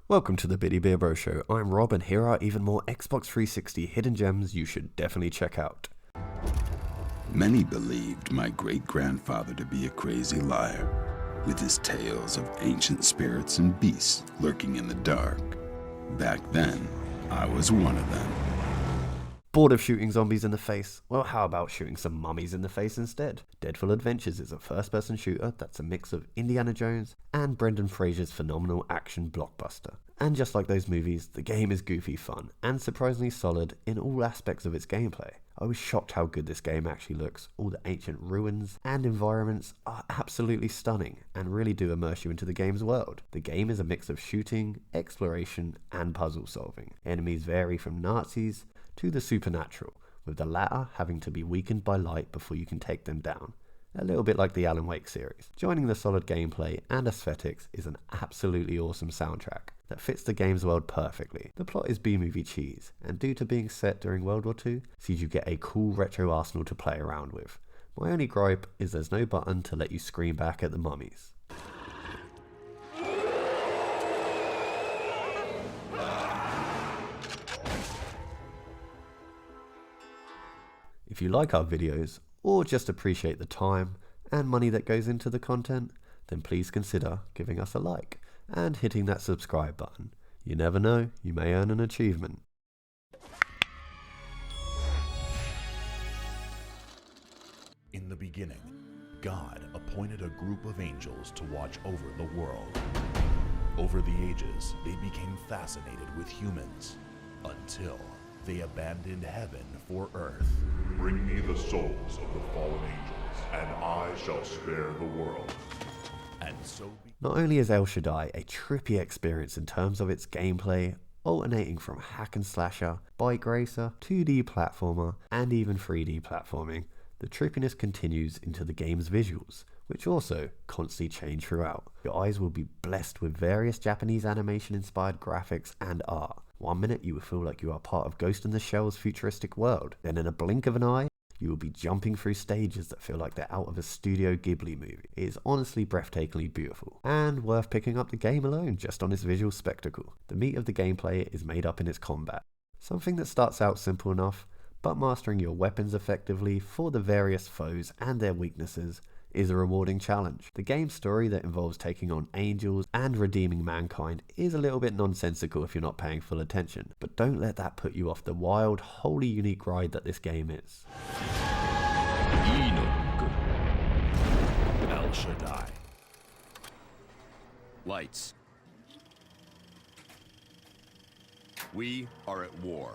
Welcome to the Bitty Beer Bro Show. I'm Rob, and here are even more Xbox 360 hidden gems you should definitely check out. Many believed my great-grandfather to be a crazy liar, with his tales of ancient spirits and beasts lurking in the dark. Back then, I was one of them. Bored of shooting zombies in the face? Well, how about shooting some mummies in the face instead? Deadfall Adventures is a first-person shooter that's a mix of Indiana Jones and Brendan Fraser's phenomenal action blockbuster. And just like those movies, the game is goofy fun and surprisingly solid in all aspects of its gameplay. I was shocked how good this game actually looks. All the ancient ruins and environments are absolutely stunning and really do immerse you into the game's world. The game is a mix of shooting, exploration, and puzzle solving. Enemies vary from Nazis to the supernatural, with the latter having to be weakened by light before you can take them down. A little bit like the Alan Wake series. Joining the solid gameplay and aesthetics is an absolutely awesome soundtrack that fits the game's world perfectly. The plot is B-movie cheese, and due to being set during World War II, sees you get a cool retro arsenal to play around with. My only gripe is there's no button to let you scream back at the mummies. If you like our videos, or just appreciate the time and money that goes into the content, then please consider giving us a like and hitting that subscribe button. You never know, you may earn an achievement. In the beginning, God appointed a group of angels to watch over the world. Over the ages, they became fascinated with humans until they abandoned heaven for earth. Bring me the souls of the fallen angels, and I shall spare the world. And so Not only is El Shaddai a trippy experience in terms of its gameplay, alternating from hack and slasher, bike racer, 2D platformer, and even 3D platforming, the trippiness continues into the game's visuals, which also constantly change throughout. Your eyes will be blessed with various Japanese animation-inspired graphics and art. One minute you will feel like you are part of Ghost in the Shell's futuristic world, then in a blink of an eye, you will be jumping through stages that feel like they're out of a Studio Ghibli movie. It is honestly breathtakingly beautiful, and worth picking up the game alone just on its visual spectacle. The meat of the gameplay is made up in its combat, something that starts out simple enough, but mastering your weapons effectively for the various foes and their weaknesses is a rewarding challenge. The game's story that involves taking on angels and redeeming mankind is a little bit nonsensical if you're not paying full attention, but don't let that put you off the wild, wholly unique ride that this game is. El Shaddai. Lights. We are at war,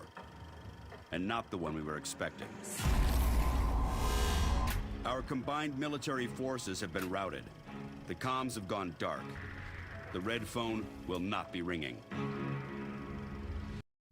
and not the one we were expecting. Our combined military forces have been routed. The comms have gone dark. The red phone will not be ringing.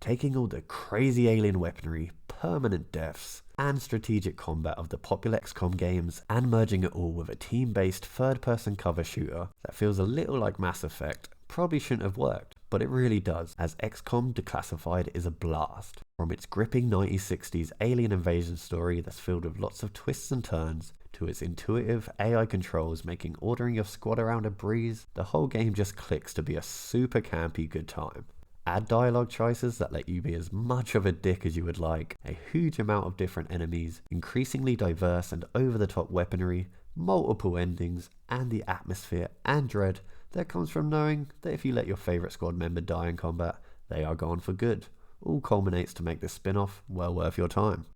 Taking all the crazy alien weaponry, permanent deaths, and strategic combat of the popular XCOM games and merging it all with a team-based third-person cover shooter that feels a little like Mass Effect probably shouldn't have worked, but it really does, as XCOM Declassified is a blast. From its gripping 1960s alien invasion story that's filled with lots of twists and turns, to its intuitive AI controls making ordering your squad around a breeze, the whole game just clicks to be a super campy good time. Add dialogue choices that let you be as much of a dick as you would like, a huge amount of different enemies, increasingly diverse and over-the-top weaponry, multiple endings, and the atmosphere and dread that comes from knowing that if you let your favourite squad member die in combat, they are gone for good. All culminates to make this spin-off well worth your time.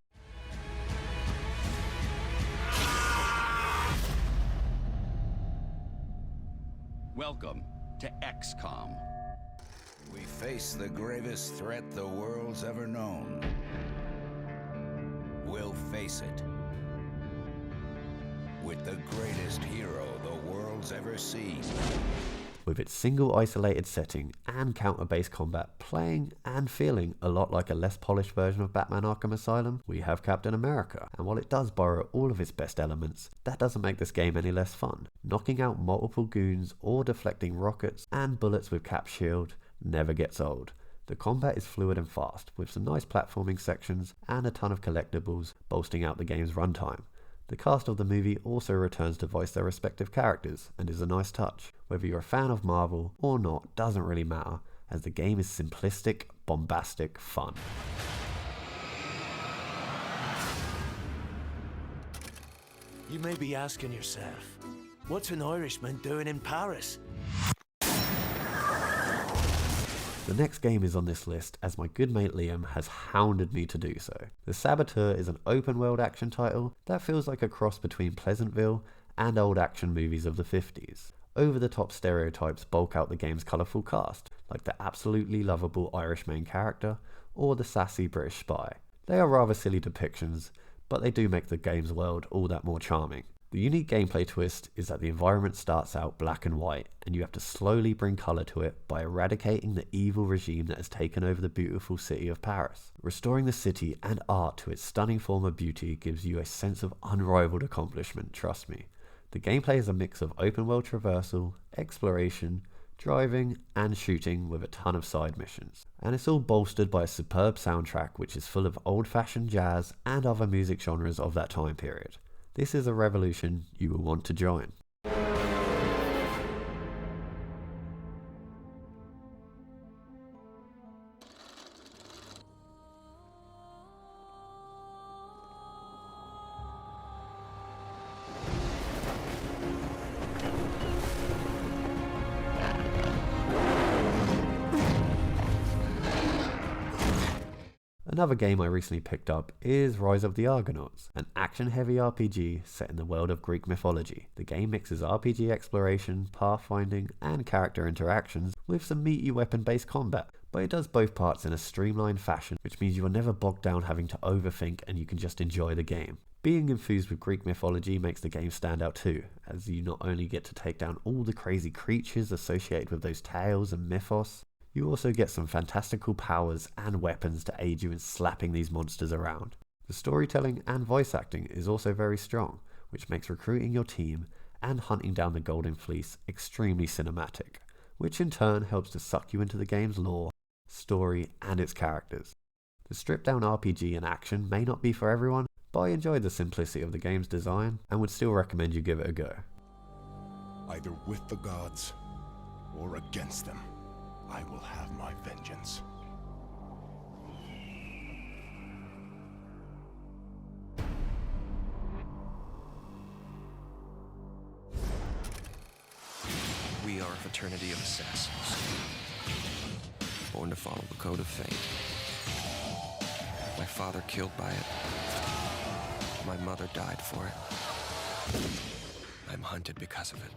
Welcome to XCOM. We face the gravest threat the world's ever known. We'll face it with the greatest hero the world's ever seen. With its single isolated setting and counter-based combat playing and feeling a lot like a less polished version of Batman Arkham Asylum, we have Captain America, and while it does borrow all of its best elements, that doesn't make this game any less fun. Knocking out multiple goons or deflecting rockets and bullets with Cap's shield never gets old. The combat is fluid and fast, with some nice platforming sections and a ton of collectibles bolstering out the game's runtime. The cast of the movie also returns to voice their respective characters and is a nice touch. Whether you're a fan of Marvel or not doesn't really matter, as the game is simplistic, bombastic fun. You may be asking yourself, what's an Irishman doing in Paris? The next game is on this list as my good mate Liam has hounded me to do so. The Saboteur is an open world action title that feels like a cross between Pleasantville and old action movies of the 50s. Over-the-top stereotypes bulk out the game's colourful cast, like the absolutely lovable Irish main character or the sassy British spy. They are rather silly depictions, but they do make the game's world all that more charming. The unique gameplay twist is that the environment starts out black and white, and you have to slowly bring colour to it by eradicating the evil regime that has taken over the beautiful city of Paris. Restoring the city and art to its stunning former beauty gives you a sense of unrivaled accomplishment, trust me. The gameplay is a mix of open world traversal, exploration, driving and shooting with a ton of side missions. And it's all bolstered by a superb soundtrack which is full of old-fashioned jazz and other music genres of that time period. This is a revolution you will want to join. Another game I recently picked up is Rise of the Argonauts, an action-heavy RPG set in the world of Greek mythology. The game mixes RPG exploration, pathfinding, and character interactions with some meaty weapon-based combat, but it does both parts in a streamlined fashion, which means you are never bogged down having to overthink and you can just enjoy the game. Being infused with Greek mythology makes the game stand out too, as you not only get to take down all the crazy creatures associated with those tales and mythos, you also get some fantastical powers and weapons to aid you in slapping these monsters around. The storytelling and voice acting is also very strong, which makes recruiting your team and hunting down the Golden Fleece extremely cinematic, which in turn helps to suck you into the game's lore, story, and its characters. The stripped down RPG and action may not be for everyone, but I enjoyed the simplicity of the game's design and would still recommend you give it a go. Either with the gods or against them, I will have my vengeance. We are a fraternity of assassins, born to follow the code of fate. My father killed by it. My mother died for it. I'm hunted because of it.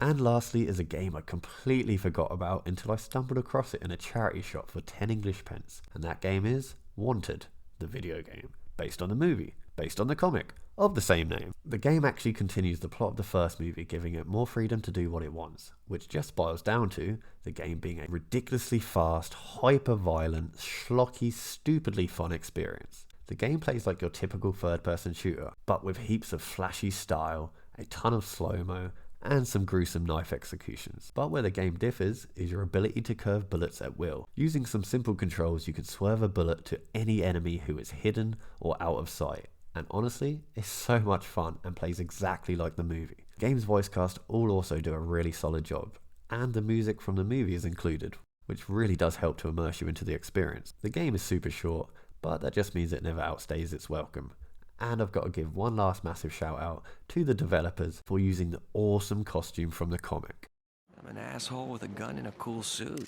And lastly is a game I completely forgot about until I stumbled across it in a charity shop for 10 English pence, and that game is Wanted, the video game, based on the movie, based on the comic, of the same name. The game actually continues the plot of the first movie, giving it more freedom to do what it wants, which just boils down to the game being a ridiculously fast, hyper-violent, schlocky, stupidly fun experience. The game plays like your typical third-person shooter, but with heaps of flashy style, a ton of slow-mo, and some gruesome knife executions. But where the game differs is your ability to curve bullets at will. Using some simple controls, you can swerve a bullet to any enemy who is hidden or out of sight. And honestly, it's so much fun and plays exactly like the movie. The game's voice cast all also do a really solid job, and the music from the movie is included, which really does help to immerse you into the experience. The game is super short, but that just means it never outstays its welcome. And I've got to give one last massive shout out to the developers for using the awesome costume from the comic. I'm an asshole with a gun and a cool suit.